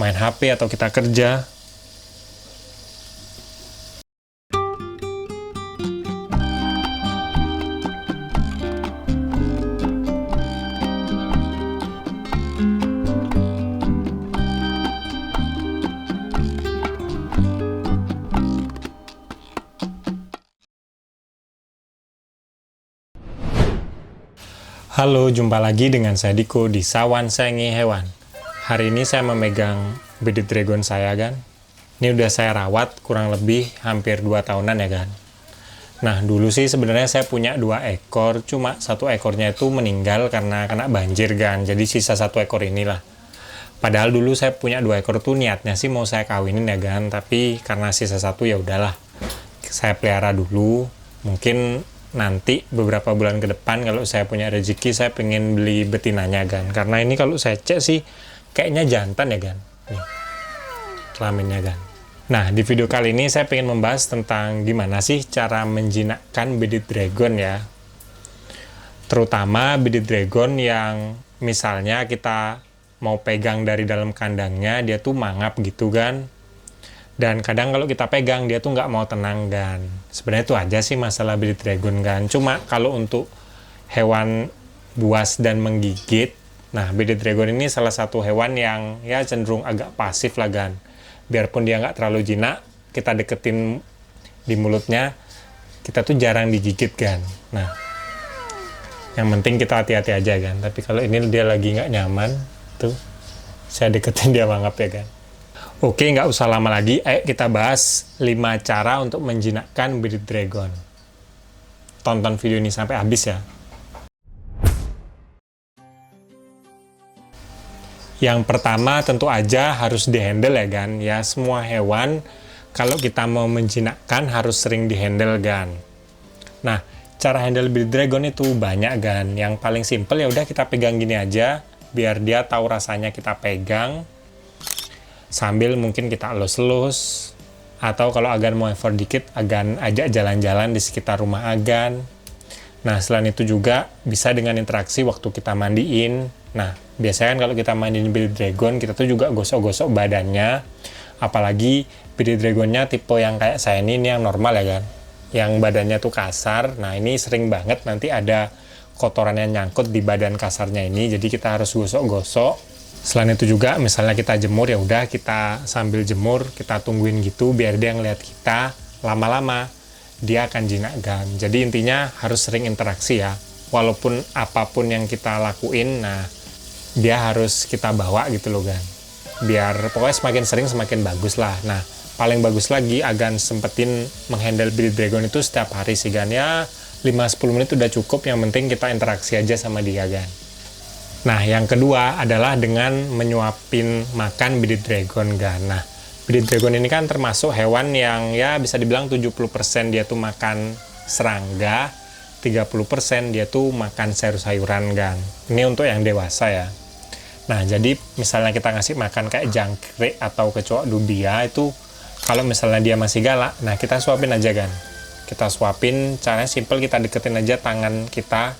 main HP atau kita kerja. Halo, jumpa lagi dengan saya Diko di Sawan Sayangi Hewan. Hari ini saya memegang bearded dragon saya kan. Ini udah saya rawat kurang lebih hampir 2 tahunan ya kan. Nah dulu sih sebenarnya saya punya 2 ekor, cuma 1 ekornya itu meninggal karena kena banjir kan. Jadi sisa 1 ekor inilah. Padahal dulu saya punya 2 ekor tuh niatnya sih mau saya kawinin ya kan. Tapi karena sisa 1 ya udahlah. Saya pelihara dulu. Mungkin nanti beberapa bulan ke depan kalau saya punya rezeki saya pengen beli betinanya kan, karena ini kalau saya cek sih kayaknya jantan ya kan, nih kelaminnya kan. Nah di video kali ini saya pengen membahas tentang gimana sih cara menjinakkan bearded dragon ya, terutama bearded dragon yang misalnya kita mau pegang dari dalam kandangnya dia tuh mangap gitu kan. Dan kadang kalau kita pegang dia tuh nggak mau tenang kan. Sebenarnya itu aja sih masalah bearded dragon kan. Cuma kalau untuk hewan buas dan menggigit, nah bearded dragon ini salah satu hewan yang ya cenderung agak pasif lah kan. Biarpun dia nggak terlalu jinak, kita deketin di mulutnya, kita tuh jarang digigit kan. Nah, yang penting kita hati-hati aja kan. Tapi kalau ini dia lagi nggak nyaman, tuh saya deketin dia mangap ya kan. Oke, nggak usah lama lagi, ayo kita bahas 5 cara untuk menjinakkan bearded dragon. Tonton video ini sampai habis ya. Yang pertama tentu aja harus dihandle ya kan. Ya semua hewan kalau kita mau menjinakkan harus sering dihandle kan. Nah, cara handle bearded dragon itu banyak kan. Yang paling simple ya udah kita pegang gini aja, biar dia tahu rasanya kita pegang. Sambil mungkin kita elus-elus, atau kalau Agan mau effort dikit, Agan ajak jalan-jalan di sekitar rumah Agan. Nah selain itu juga bisa dengan interaksi waktu kita mandiin. Nah biasanya kan kalau kita mandiin bearded dragon, kita tuh juga gosok-gosok badannya. Apalagi bearded dragonnya tipe yang kayak saya ini yang normal ya kan, yang badannya tuh kasar. Nah ini sering banget nanti ada kotoran yang nyangkut di badan kasarnya ini, jadi kita harus gosok-gosok. Selain itu juga misalnya kita jemur, ya udah kita sambil jemur kita tungguin gitu biar dia ngeliat kita, lama-lama dia akan jinak kan. Jadi intinya harus sering interaksi ya, walaupun apapun yang kita lakuin, nah dia harus kita bawa gitu loh kan, biar pokoknya semakin sering semakin bagus lah. Nah paling bagus lagi Agan sempetin menghandle bearded dragon itu setiap hari sih kan, ya 5-10 menit udah cukup, yang penting kita interaksi aja sama dia kan. Nah, yang kedua adalah dengan menyuapin makan bearded dragon kan. Nah, bearded dragon ini kan termasuk hewan yang ya bisa dibilang 70% dia tuh makan serangga, 30% dia tuh makan sayur-sayuran kan. Ini untuk yang dewasa ya. Nah, jadi misalnya kita ngasih makan kayak jangkrik atau kecoak dubia itu, kalau misalnya dia masih galak, nah kita suapin aja kan. Kita suapin, caranya simple, kita deketin aja tangan kita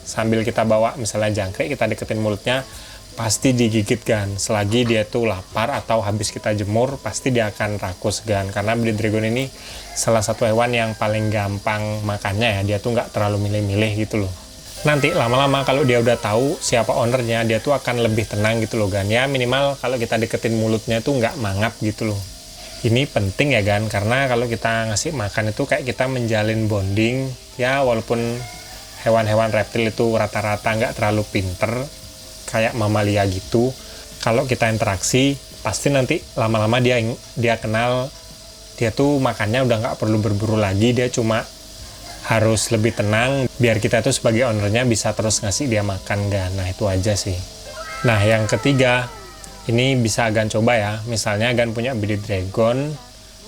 sambil kita bawa misalnya jangkrik, kita deketin mulutnya, pasti digigit kan. Selagi dia tuh lapar atau habis kita jemur, pasti dia akan rakus kan. Karena bearded dragon ini salah satu hewan yang paling gampang makannya ya, dia tuh nggak terlalu milih-milih gitu loh. Nanti lama-lama kalau dia udah tahu siapa ownernya, dia tuh akan lebih tenang gitu loh kan. Ya minimal kalau kita deketin mulutnya tuh nggak mangap gitu loh. Ini penting ya kan, karena kalau kita ngasih makan itu kayak kita menjalin bonding ya. Walaupun hewan-hewan reptil itu rata-rata nggak terlalu pinter kayak mamalia gitu, kalau kita interaksi pasti nanti lama-lama dia kenal, dia tuh makannya udah nggak perlu berburu lagi, dia cuma harus lebih tenang biar kita tuh sebagai ownernya bisa terus ngasih dia makan kan. Nah itu aja sih. Nah yang ketiga ini bisa Agan coba ya, misalnya Agan punya bearded dragon,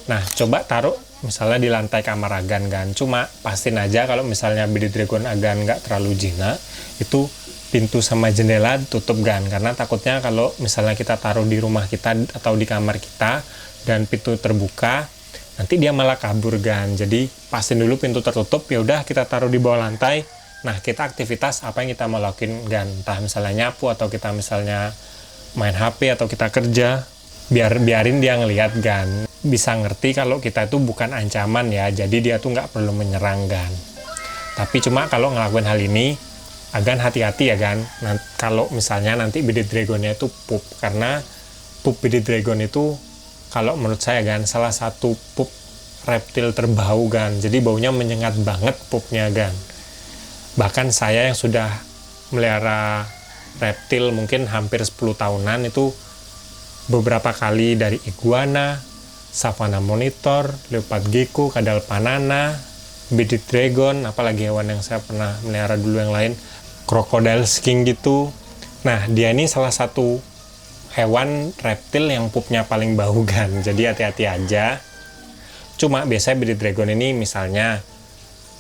nah coba taruh misalnya di lantai kamar Agan kan. Cuma pastiin aja kalau misalnya bearded dragon Agan nggak terlalu jinak, itu pintu sama jendela tutup kan. Karena takutnya kalau misalnya kita taruh di rumah kita atau di kamar kita dan pintu terbuka, nanti dia malah kabur kan. Jadi pastiin dulu pintu tertutup, ya udah kita taruh di bawah lantai. Nah kita aktivitas apa yang kita mau lakuin kan, entah misalnya nyapu atau kita misalnya main HP atau kita kerja. biarin dia ngelihat kan, bisa ngerti kalau kita itu bukan ancaman ya, jadi dia tuh nggak perlu menyerang kan. Tapi cuma kalau ngelakuin hal ini agak hati-hati ya kan. Nah, kalau misalnya nanti bearded dragonnya itu pup, karena pup bearded dragon itu kalau menurut saya kan salah satu pup reptil terbau kan, jadi baunya menyengat banget pupnya kan. Bahkan saya yang sudah melihara reptil mungkin hampir 10 tahunan itu beberapa kali dari iguana, savana monitor, leopard gecko, kadal panana, bearded dragon, apalagi hewan yang saya pernah melihara dulu yang lain, crocodile skink gitu. Nah, dia ini salah satu hewan reptil yang pupnya paling bau kan, jadi hati-hati aja. Cuma biasanya bearded dragon ini misalnya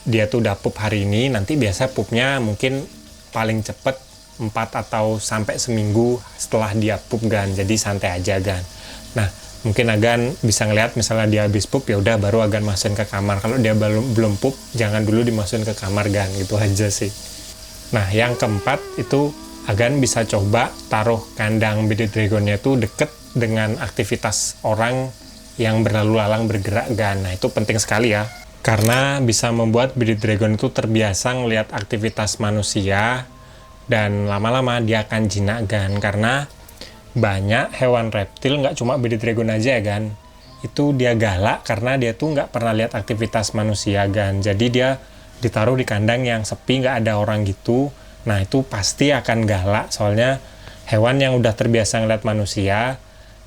dia tuh udah pup hari ini, nanti biasa pupnya mungkin paling cepet 4 atau sampai seminggu setelah dia pup kan, jadi santai aja kan. Nah, mungkin Agan bisa ngeliat misalnya dia habis pup, ya udah baru Agan masukin ke kamar. Kalau dia belum pup, jangan dulu dimasukin ke kamar kan, gitu aja sih. Nah, yang keempat itu Agan bisa coba taruh kandang bearded dragonnya tuh deket dengan aktivitas orang yang berlalu lalang bergerak kan. Nah, itu penting sekali ya, karena bisa membuat bearded dragon itu terbiasa ngelihat aktivitas manusia, dan lama-lama dia akan jinak kan. Karena banyak hewan reptil, nggak cuma bearded dragon aja ya kan, itu dia galak karena dia tuh nggak pernah lihat aktivitas manusia kan. Jadi dia ditaruh di kandang yang sepi, nggak ada orang gitu. Nah, itu pasti akan galak, soalnya hewan yang udah terbiasa ngeliat manusia,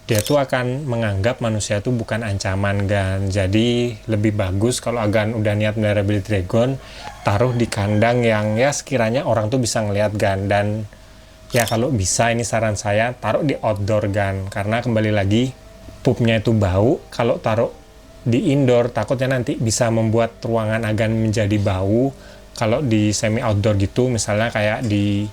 dia tuh akan menganggap manusia tuh bukan ancaman kan. Jadi lebih bagus kalau Agan udah niat melihara bearded dragon, taruh di kandang yang ya sekiranya orang tuh bisa ngeliat kan. Dan ya kalau bisa, ini saran saya, taruh di outdoor kan, karena kembali lagi pupnya itu bau. Kalau taruh di indoor takutnya nanti bisa membuat ruangan Agan menjadi bau. Kalau di semi outdoor gitu, misalnya kayak di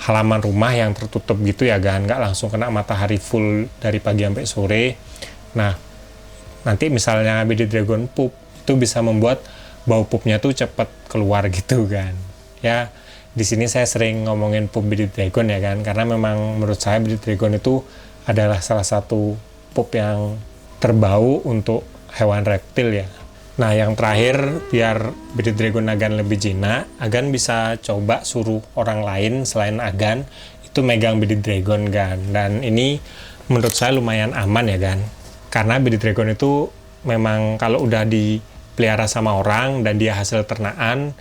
halaman rumah yang tertutup gitu ya kan, nggak langsung kena matahari full dari pagi sampai sore. Nah, nanti misalnya bearded dragon pup, itu bisa membuat bau pupnya tuh cepet keluar gitu kan. Ya, di sini saya sering ngomongin pup bearded dragon ya kan, karena memang menurut saya bearded dragon itu adalah salah satu pup yang terbau untuk hewan reptil ya. Nah, yang terakhir, biar bearded dragon Agan lebih jinak, Agan bisa coba suruh orang lain selain Agan itu megang bearded dragon kan. Dan ini menurut saya lumayan aman ya kan, karena bearded dragon itu memang kalau udah dipelihara sama orang dan dia hasil ternakan,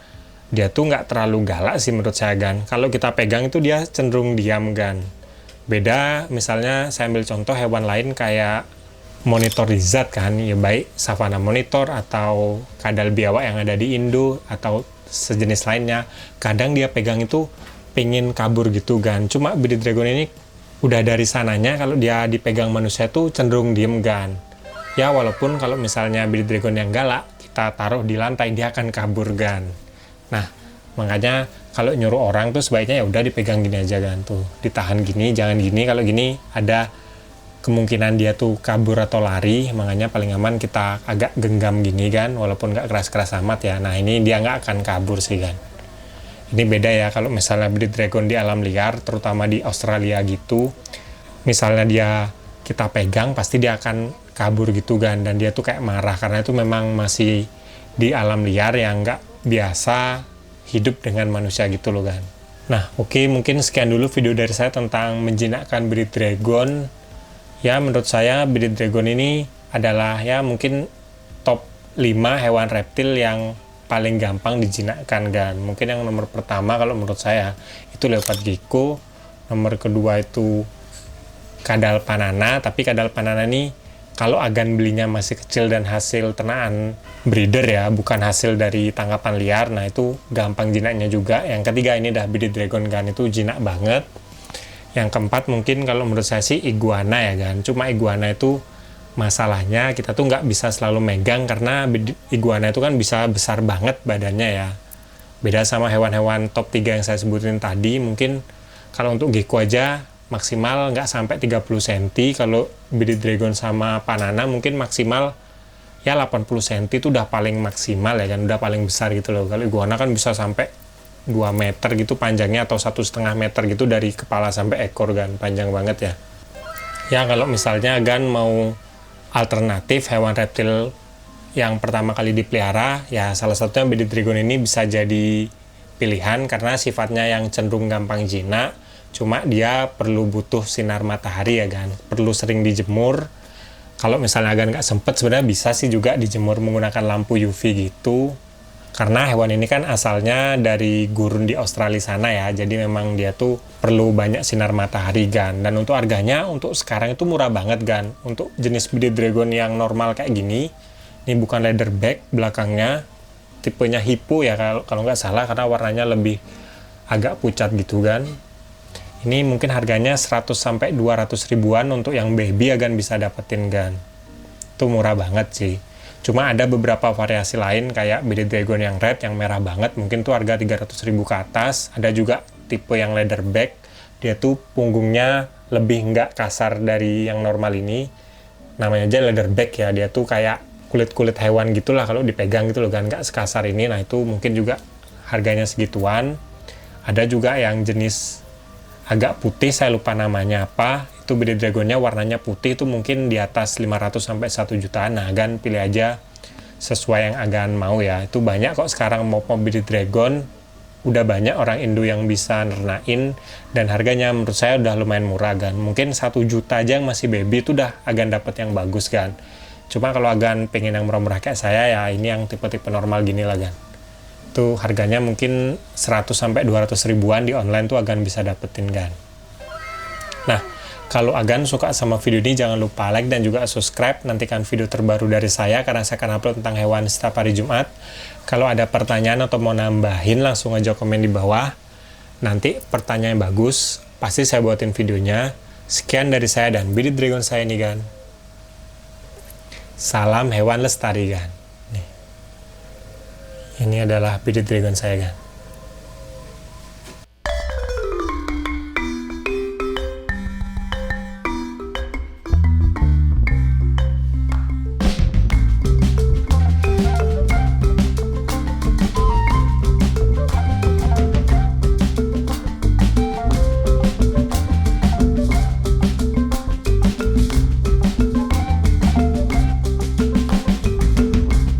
dia tuh nggak terlalu galak sih menurut saya kan. Kalau kita pegang itu dia cenderung diam kan. Beda misalnya saya ambil contoh hewan lain kayak monitor lizard kan, ya baik savana monitor atau kadal biawak yang ada di Indo atau sejenis lainnya, kadang dia pegang itu pengen kabur gitu kan. Cuma bearded dragon ini udah dari sananya kalau dia dipegang manusia tuh cenderung diem kan. Ya walaupun kalau misalnya bearded dragon yang galak kita taruh di lantai, dia akan kabur kan. Nah, makanya kalau nyuruh orang tuh sebaiknya ya udah dipegang gini aja kan, tuh ditahan gini, jangan gini. Kalau gini ada kemungkinan dia tuh kabur atau lari, makanya paling aman kita agak genggam gini kan, walaupun nggak keras-keras amat ya. Nah, ini dia nggak akan kabur sih kan. Ini beda ya kalau misalnya bearded dragon di alam liar, terutama di Australia gitu, misalnya dia kita pegang pasti dia akan kabur gitu kan, dan dia tuh kayak marah karena itu memang masih di alam liar yang nggak biasa hidup dengan manusia gitu loh kan. Nah, oke, mungkin sekian dulu video dari saya tentang menjinakkan bearded dragon. Ya, menurut saya bearded dragon ini adalah ya mungkin top 5 hewan reptil yang paling gampang dijinakkan kan. Mungkin yang nomor pertama kalau menurut saya itu leopard gecko, nomor kedua itu kadal panana. Tapi kadal panana ini kalau Agan belinya masih kecil dan hasil ternakan breeder ya, bukan hasil dari tangkapan liar, nah itu gampang jinaknya juga. Yang ketiga ini dah bearded dragon kan, itu jinak banget. Yang keempat mungkin kalau menurut saya sih iguana ya kan. Cuma iguana itu masalahnya kita tuh nggak bisa selalu megang, karena iguana itu kan bisa besar banget badannya ya. Beda sama hewan-hewan top 3 yang saya sebutin tadi. Mungkin kalau untuk gecko aja maksimal nggak sampai 30 cm. Kalau bearded dragon sama panana mungkin maksimal ya 80 cm itu udah paling maksimal ya kan, udah paling besar gitu loh. Kalau iguana kan bisa sampai 2 meter gitu panjangnya, atau 1,5 meter gitu dari kepala sampai ekor kan, panjang banget ya. Ya kalau misalnya Gan mau alternatif hewan reptil yang pertama kali dipelihara, ya salah satunya bearded dragon ini bisa jadi pilihan karena sifatnya yang cenderung gampang jinak. Cuma dia perlu butuh sinar matahari ya Gan, perlu sering dijemur. Kalau misalnya Gan nggak sempet, sebenarnya bisa sih juga dijemur menggunakan lampu UV gitu. Karena hewan ini kan asalnya dari gurun di Australia sana ya, jadi memang dia tuh perlu banyak sinar matahari Gan. Dan untuk harganya untuk sekarang itu murah banget Gan. Untuk jenis bearded dragon yang normal kayak gini, ini bukan leatherback belakangnya, tipenya hippo ya kalau nggak salah, karena warnanya lebih agak pucat gitu Gan. Ini mungkin harganya 100 sampai 200 ribuan untuk yang baby Gan bisa dapetin Gan. Itu murah banget sih. Cuma ada beberapa variasi lain kayak bearded dragon yang red, yang merah banget, mungkin tuh harga 300 ribu ke atas. Ada juga tipe yang leatherback, dia tuh punggungnya lebih nggak kasar dari yang normal ini. Namanya aja leatherback ya, dia tuh kayak kulit-kulit hewan gitulah kalau dipegang gitu loh kan, nggak sekasar ini. Nah itu mungkin juga harganya segituan. Ada juga yang jenis agak putih, saya lupa namanya apa, itu bearded dragonnya warnanya putih, itu mungkin di atas 500 sampai 1 jutaan. Nah Gan pilih aja sesuai yang Gan mau ya. Itu banyak kok sekarang mau bearded dragon, udah banyak orang Indo yang bisa nernain, dan harganya menurut saya udah lumayan murah Gan. Mungkin 1 juta aja yang masih baby itu udah dapat yang bagus Gan. Cuma kalau pengen yang murah-murah kayak saya ya, ini yang tipe-tipe normal gini lah Gan. Itu harganya mungkin 100 sampai 200 ribuan di online tuh bisa dapetin Gan. Nah, kalau Gan suka sama video ini jangan lupa like dan juga subscribe, nantikan video terbaru dari saya karena saya akan upload tentang hewan setiap hari Jumat. Kalau ada pertanyaan atau mau nambahin langsung aja komen di bawah. Nanti pertanyaan yang bagus pasti saya buatin videonya. Sekian dari saya dan bearded dragon saya nih Gan. Salam hewan lestari Gan. Ini adalah bearded dragon saya Gan.